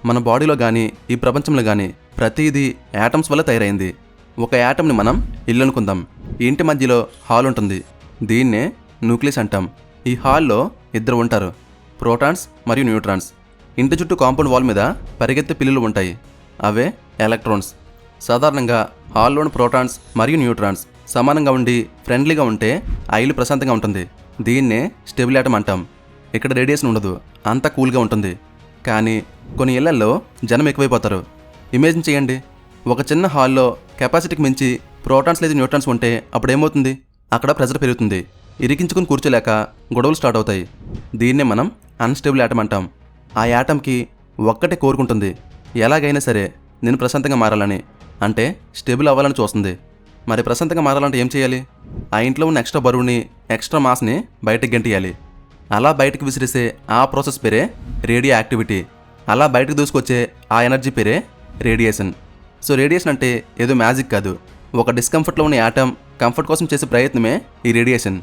మన బాడీలో కానీ ఈ ప్రపంచంలో కానీ ప్రతిదీ యాటమ్స్ వల్ల తయారైంది. ఒక యాటమ్ని మనం ఇల్లు అనుకుందాం. ఈ ఇంటి మధ్యలో హాల్ ఉంటుంది. దీన్నే న్యూక్లియస్ అంటాం. ఈ హాల్లో ఇద్దరు ఉంటారు, ప్రోటాన్స్ మరియు న్యూట్రాన్స్. ఇంటి చుట్టూ కాంపౌండ్ వాల్ మీద పరిగెత్తే పిల్లులు ఉంటాయి, అవే ఎలక్ట్రాన్స్. సాధారణంగా హాల్లోని ప్రోటాన్స్ మరియు న్యూట్రాన్స్ సమానంగా ఉండి ఫ్రెండ్లీగా ఉంటే ఆ ఇల్లు ప్రశాంతంగా ఉంటుంది. దీన్నే స్టేబుల్ యాటమ్ అంటాం. ఇక్కడ రేడియేషన్ ఉండదు, అంతా కూల్గా ఉంటుంది. కానీ కొన్ని ఇళ్లల్లో జనం ఎక్కువైపోతారు. ఇమేజిన్ చేయండి, ఒక చిన్న హాల్లో కెపాసిటీకి మించి ప్రోటాన్స్ లేదా న్యూట్రాన్స్ ఉంటే అప్పుడు ఏమవుతుంది? అక్కడ ప్రెజర్ పెరుగుతుంది. ఇరికించుకుని కూర్చోలేక గొడవలు స్టార్ట్ అవుతాయి. దీన్నే మనం అన్స్టేబుల్ యాటమ్ అంటాం. ఆ యాటమ్కి ఒక్కటే కోరుకుంటుంది, ఎలాగైనా సరే నేను ప్రశాంతంగా మారాలని, అంటే స్టేబుల్ అవ్వాలని చూస్తుంది. మరి ప్రశాంతంగా మారాలంటే ఏం చేయాలి? ఆ ఇంట్లో ఉన్న ఎక్స్ట్రా బరువుని, ఎక్స్ట్రా మాస్ని బయటకు గెంటియాలి. అలా బయటకు విసిరిసే ఆ ప్రాసెస్ పేరే రేడియో యాక్టివిటీ. అలా బయటకు దూసుకొచ్చే ఆ ఎనర్జీ పేరే రేడియేషన్. సో రేడియేషన్ అంటే ఏదో మ్యాజిక్ కాదు. ఒక డిస్కంఫర్ట్లో ఉన్న యాటమ్ కంఫర్ట్ కోసం చేసే ప్రయత్నమే ఈ రేడియేషన్.